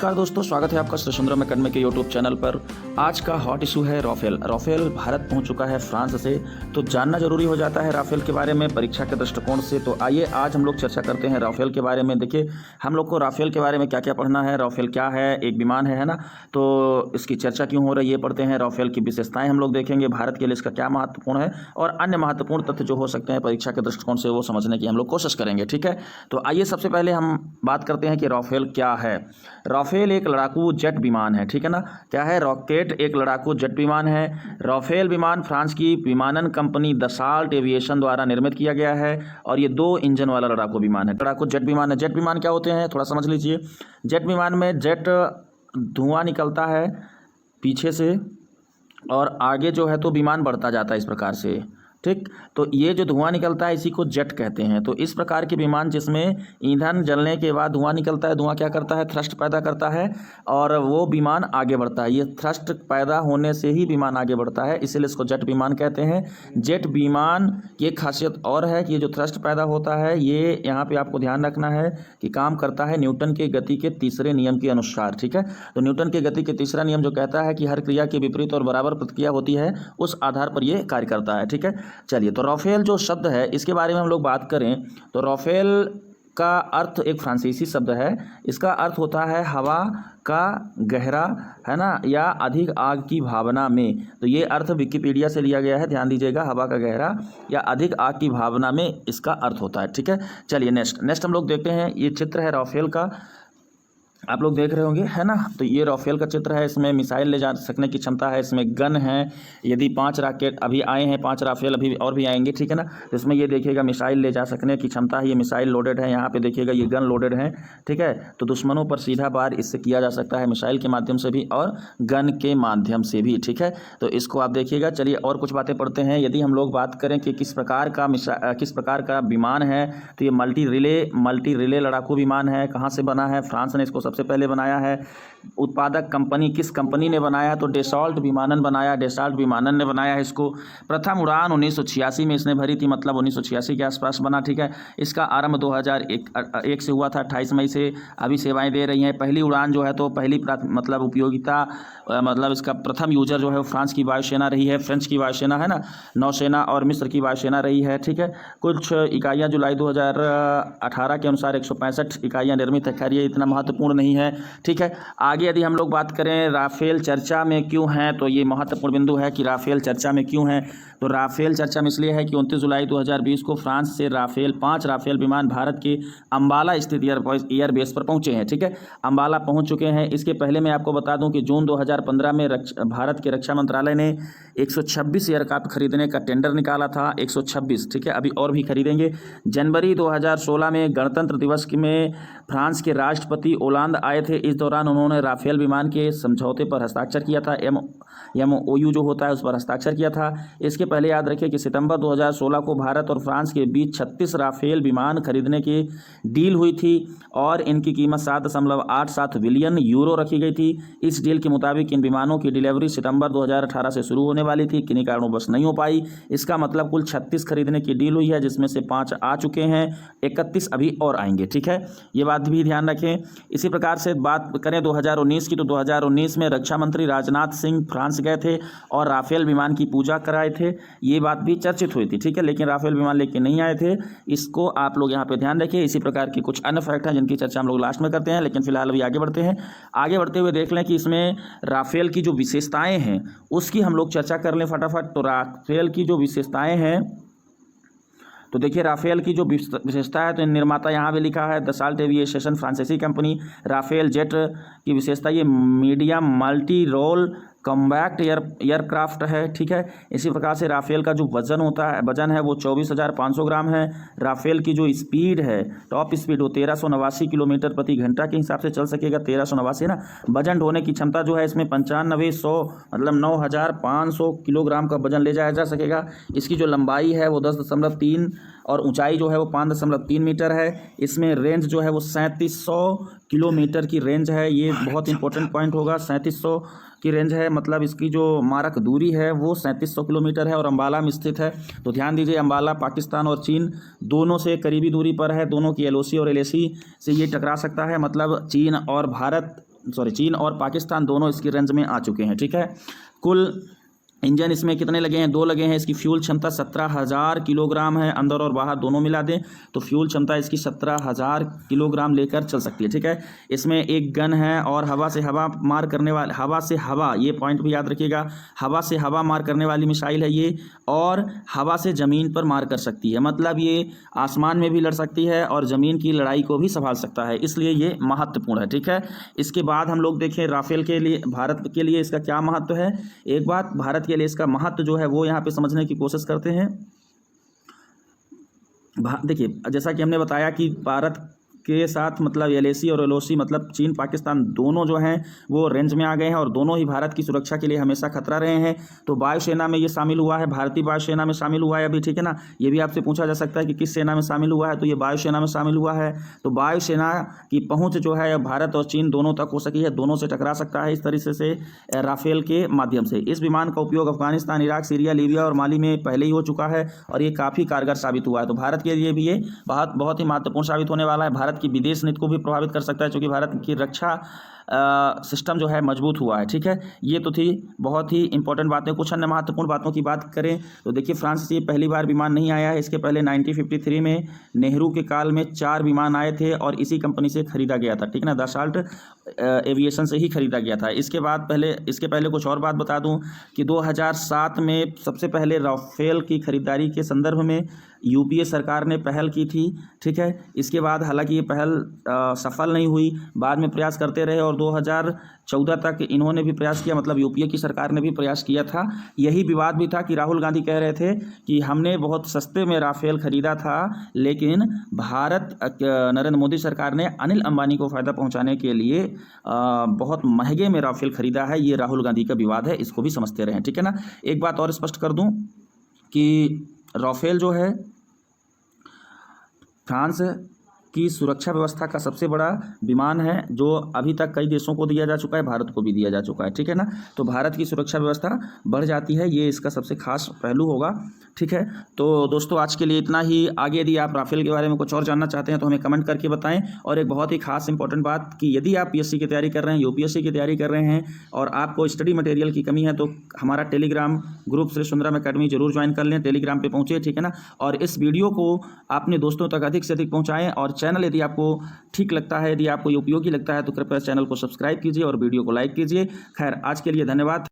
नमस्कार दोस्तों, स्वागत है आपका श्री सुंदरम एकेडमी के यूट्यूब चैनल पर। आज का हॉट इशू है राफेल भारत पहुंच चुका है फ्रांस से, तो जानना जरूरी हो जाता है राफेल के बारे में परीक्षा के दृष्टिकोण से। तो आइए आज हम लोग चर्चा करते हैं राफेल के बारे में। देखिए, हम लोग को राफेल के बारे में क्या क्या पढ़ना है। राफेल क्या है? एक विमान है ना, तो इसकी चर्चा क्यों हो रही है पढ़ते हैं। राफेल की विशेषताएं हम लोग देखेंगे, भारत के लिए इसका क्या महत्वपूर्ण है, और अन्य महत्वपूर्ण तथ्य जो हो सकते हैं परीक्षा के दृष्टिकोण से वो समझने की हम लोग कोशिश करेंगे। ठीक है, तो आइए सबसे पहले हम बात करते हैं कि राफेल क्या है। राफेल एक लड़ाकू जेट विमान है। ठीक है ना, क्या है? रॉकेट एक लड़ाकू जेट विमान है। राफेल विमान फ्रांस की विमानन कंपनी दसाल्ट एविएशन द्वारा निर्मित किया गया है, और ये 2 इंजन वाला लड़ाकू विमान है। लड़ाकू जेट विमान है। जेट विमान क्या होते हैं थोड़ा समझ लीजिए। जेट विमान में जेट धुआं निकलता है पीछे से, और आगे जो है तो विमान बढ़ता जाता है इस प्रकार से। ठीक, तो ये जो धुआं निकलता है इसी को जेट कहते हैं। तो इस प्रकार के विमान जिसमें ईंधन जलने के बाद धुआं निकलता है, धुआं क्या करता है? थ्रस्ट पैदा करता है, और वो विमान आगे बढ़ता है। ये थ्रस्ट पैदा होने से ही विमान आगे बढ़ता है, इसीलिए इसको जेट विमान कहते हैं। जेट विमान की एक खासियत और है कि ये जो थ्रस्ट पैदा होता है ये यहाँ पे आपको ध्यान रखना है कि काम करता है न्यूटन के गति के तीसरे नियम के अनुसार। ठीक है, तो न्यूटन के गति के तीसरा नियम जो कहता है कि हर क्रिया के विपरीत और बराबर प्रतिक्रिया होती है, उस आधार पर ये कार्य करता है। ठीक है, चलिए, तो राफेल जो शब्द है इसके बारे में हम लोग बात करें तो राफेल का अर्थ एक फ्रांसीसी शब्द है। इसका अर्थ होता है हवा का गहरा, है ना, या अधिक आग की भावना में। तो ये अर्थ विकिपीडिया से लिया गया है, ध्यान दीजिएगा। हवा का गहरा या अधिक आग की भावना में इसका अर्थ होता है। ठीक है, चलिए नेक्स्ट हम लोग देखते हैं। ये चित्र है राफेल का, आप लोग देख रहे होंगे, है ना। तो ये राफेल का चित्र है। इसमें मिसाइल ले जा सकने की क्षमता है, इसमें गन है। यदि 5 रॉकेट अभी आए हैं, 5 राफेल अभी और भी आएंगे। ठीक है ना, तो इसमें ये देखिएगा मिसाइल ले जा सकने की क्षमता है। ये मिसाइल लोडेड है, यहाँ पे देखिएगा ये गन लोडेड है। ठीक है, तो दुश्मनों पर सीधा वार इससे किया जा सकता है, मिसाइल के माध्यम से भी और गन के माध्यम से भी। ठीक है, तो इसको आप देखिएगा। चलिए और कुछ बातें पढ़ते हैं। यदि हम लोग बात करें कि किस प्रकार का विमान है, तो ये मल्टी रिले लड़ाकू विमान है। कहाँ से बना है? फ्रांस ने इसको सबसे पहले बनाया है। उत्पादक कंपनी किस कंपनी ने बनाया? तो डेसॉल्ट विमानन बनाया, डेसॉल्ट विमानन ने बनाया है इसको। प्रथम उड़ान 1986 में इसने भरी थी, मतलब 1986 के आसपास बना। ठीक है, इसका आरंभ 2001 से हुआ था, 28 मई से अभी सेवाएं दे रही हैं। पहली उड़ान जो है तो पहली मतलब उपयोगिता, मतलब इसका प्रथम यूजर जो है वो फ्रांस की वायुसेना रही है, फ्रेंच की वायुसेना, है ना, नौसेना और मिस्र की वायुसेना रही है। ठीक है, कुछ इकाइयाँ जुलाई 2018 के अनुसार 165 इकाइयाँ निर्मित है। खैर ये इतना महत्वपूर्ण नहीं है। ठीक है, आगे यदि हम लोग बात करें राफेल चर्चा में क्यों है, तो ये महत्वपूर्ण बिंदु है कि राफेल चर्चा में क्यों है। तो राफेल चर्चा में इसलिए है कि 29 जुलाई 2020 को फ्रांस से 5 राफेल विमान भारत के अंबाला स्थित एयरबेस पर पहुंचे हैं। ठीक है, अंबाला पहुंच चुके हैं। इसके पहले मैं आपको बता दूं कि जून 2015 में भारत के रक्षा मंत्रालय ने 126 एयरक्राफ्ट खरीदने का टेंडर निकाला था, 126। ठीक है, अभी और भी खरीदेंगे। जनवरी 2016 में गणतंत्र दिवस में फ्रांस के राष्ट्रपति ओलांद आए थे। इस दौरान उन्होंने राफेल विमान के समझौते पर हस्ताक्षर किया था, MOU जो होता है उस पर हस्ताक्षर किया था। इसके पहले याद रखिए कि सितंबर 2016 को भारत और फ्रांस के बीच 36 राफेल विमान खरीदने की डील हुई थी, और इनकी कीमत 7.87 बिलियन यूरो रखी गई थी। इस डील के मुताबिक इन विमानों की डिलीवरी सितंबर 2018 से शुरू होने वाली थी, किन्हीं कारणों नहीं हो पाई। इसका मतलब कुल 36 खरीदने की डील हुई है, जिसमें से 5 आ चुके हैं, 31 अभी और आएंगे। ठीक है, ये बात भी ध्यान रखें। इसी प्रकार से बात करें 2019 की, तो 2019 में रक्षा मंत्री राजनाथ सिंह फ्रांस गए थे और राफेल विमान की पूजा कराए थे। ये बात भी चर्चित हुई थी। ठीक है, लेकिन राफेल विमान लेके नहीं आए थे, इसको आप लोग यहाँ पे ध्यान रखिए। इसी प्रकार की कुछ अन्य फैक्ट हैं जिनकी चर्चा हम लोग लास्ट में करते हैं, लेकिन फिलहाल अभी आगे बढ़ते हैं। आगे बढ़ते हुए देख लें कि इसमें राफेल की जो विशेषताएं हैं उसकी हम लोग चर्चा कर लें फटाफट। तो राफेल की जो विशेषताएं हैं, तो देखिए राफेल की जो विशेषता है, तो निर्माता यहाँ भी लिखा है दसाल्ट एविएशन फ्रांसीसी कंपनी। राफेल जेट की विशेषता ये medium multi role combat aircraft है। ठीक है, इसी प्रकार से राफेल का जो वजन है वो 24,500 ग्राम है। राफेल की जो स्पीड है, टॉप स्पीड, वो 1389 किलोमीटर प्रति घंटा के हिसाब से चल सकेगा। 1389 ना। वजन ढोने की क्षमता जो है इसमें 9500 मतलब 9500 किलोग्राम का वजन ले जाया जा सकेगा। इसकी जो लंबाई है वो 10.3 और ऊंचाई जो है वो 5.3 मीटर है। इसमें रेंज जो है वो 3700 किलोमीटर की रेंज है। ये बहुत इंपॉर्टेंट पॉइंट होगा, 3700 की रेंज है, मतलब इसकी जो मारक दूरी है वो 3700 किलोमीटर है और अंबाला में स्थित है। तो ध्यान दीजिए, अंबाला पाकिस्तान और चीन दोनों से करीबी दूरी पर है। दोनों की LOC और LAC से ये टकरा सकता है, मतलब चीन और भारत चीन और पाकिस्तान दोनों इसकी रेंज में आ चुके हैं। ठीक है, कुल इंजन इसमें कितने लगे हैं? 2 लगे हैं। इसकी फ्यूल क्षमता 17,000 किलोग्राम है, अंदर और बाहर दोनों मिला दें तो फ्यूल क्षमता इसकी 17,000 किलोग्राम लेकर चल सकती है। ठीक है, इसमें एक गन है और हवा से हवा मार करने वाली, हवा से हवा, ये पॉइंट भी याद रखिएगा, हवा से हवा मार करने वाली मिसाइल है ये, और हवा से ज़मीन पर मार कर सकती है। मतलब ये आसमान में भी लड़ सकती है और ज़मीन की लड़ाई को भी संभाल सकता है, इसलिए ये महत्वपूर्ण है। ठीक है, इसके बाद हम लोग देखें राफेल के लिए, भारत के लिए इसका क्या महत्व है। एक बात भारत के लिए इसका महत्व जो है वो यहाँ पे समझने की कोशिश करते हैं। देखिए, जैसा कि हमने बताया कि भारत के साथ मतलब LAC और LOC मतलब चीन पाकिस्तान दोनों जो हैं वो रेंज में आ गए हैं और दोनों ही भारत की सुरक्षा के लिए हमेशा खतरा रहे हैं। तो वायुसेना में ये शामिल हुआ है, भारतीय वायुसेना में शामिल हुआ है अभी। ठीक है ना, ये भी आपसे पूछा जा सकता है कि किस सेना में शामिल हुआ है, तो ये वायुसेना में शामिल हुआ है। तो वायुसेना की पहुँच जो है भारत और चीन दोनों तक हो सकी है, दोनों से टकरा सकता है इस तरीके से राफेल के माध्यम से। इस विमान का उपयोग अफगानिस्तान, इराक, सीरिया, लीबिया और माली में पहले ही हो चुका है और ये काफ़ी कारगर साबित हुआ है। तो भारत के लिए भी ये बहुत ही महत्वपूर्ण साबित होने वाला है। भारत की विदेश नीति को भी प्रभावित कर सकता है, क्योंकि भारत की रक्षा सिस्टम जो है मजबूत हुआ है। ठीक है, ये तो थी बहुत ही इंपॉर्टेंट बातें। कुछ अन्य महत्वपूर्ण बातों की बात करें तो देखिए, फ्रांस से पहली बार विमान नहीं आया है। इसके पहले 1953 में नेहरू के काल में 4 विमान आए थे और इसी कंपनी से खरीदा गया था। ठीक है ना, दसाल्ट एविएशन से ही खरीदा गया था। इसके पहले कुछ और बात बता दूं कि 2007 में सबसे पहले राफेल की खरीदारी के संदर्भ में UPA सरकार ने पहल की थी। ठीक है, इसके बाद हालांकि ये पहल सफल नहीं हुई, बाद में प्रयास करते रहे और 2014 तक इन्होंने भी प्रयास किया, मतलब UPA की सरकार ने भी प्रयास किया था। यही विवाद भी था कि राहुल गांधी कह रहे थे कि हमने बहुत सस्ते में राफेल खरीदा था, लेकिन भारत नरेंद्र मोदी सरकार ने अनिल अंबानी को फ़ायदा पहुंचाने के लिए बहुत महंगे में राफेल खरीदा है। ये राहुल गांधी का विवाद है, इसको भी समझते रहें। ठीक है ना, एक बात और स्पष्ट कर दूं कि राफेल जो है फ्रांस की सुरक्षा व्यवस्था का सबसे बड़ा विमान है, जो अभी तक कई देशों को दिया जा चुका है, भारत को भी दिया जा चुका है। ठीक है ना, तो भारत की सुरक्षा व्यवस्था बढ़ जाती है, ये इसका सबसे खास पहलू होगा। ठीक है, तो दोस्तों आज के लिए इतना ही। आगे यदि आप राफेल के बारे में कुछ और जानना चाहते हैं तो हमें कमेंट करके बताएं। और एक बहुत ही खास इंपॉर्टेंट बात कि यदि आप PSC की तैयारी कर रहे हैं, UPSC की तैयारी कर रहे हैं और आपको स्टडी मटेरियल की कमी है तो हमारा Telegram group Shri Sundaram academy जरूर ज्वाइन कर लें। टेलीग्राम पर पहुँचे, ठीक है ना, और इस वीडियो को अपने दोस्तों तक अधिक से अधिक पहुँचाएँ। और चैनल यदि आपको ठीक लगता है, यदि आपको उपयोगी लगता है तो कृपया चैनल को सब्सक्राइब कीजिए और वीडियो को लाइक कीजिए। खैर, आज के लिए धन्यवाद।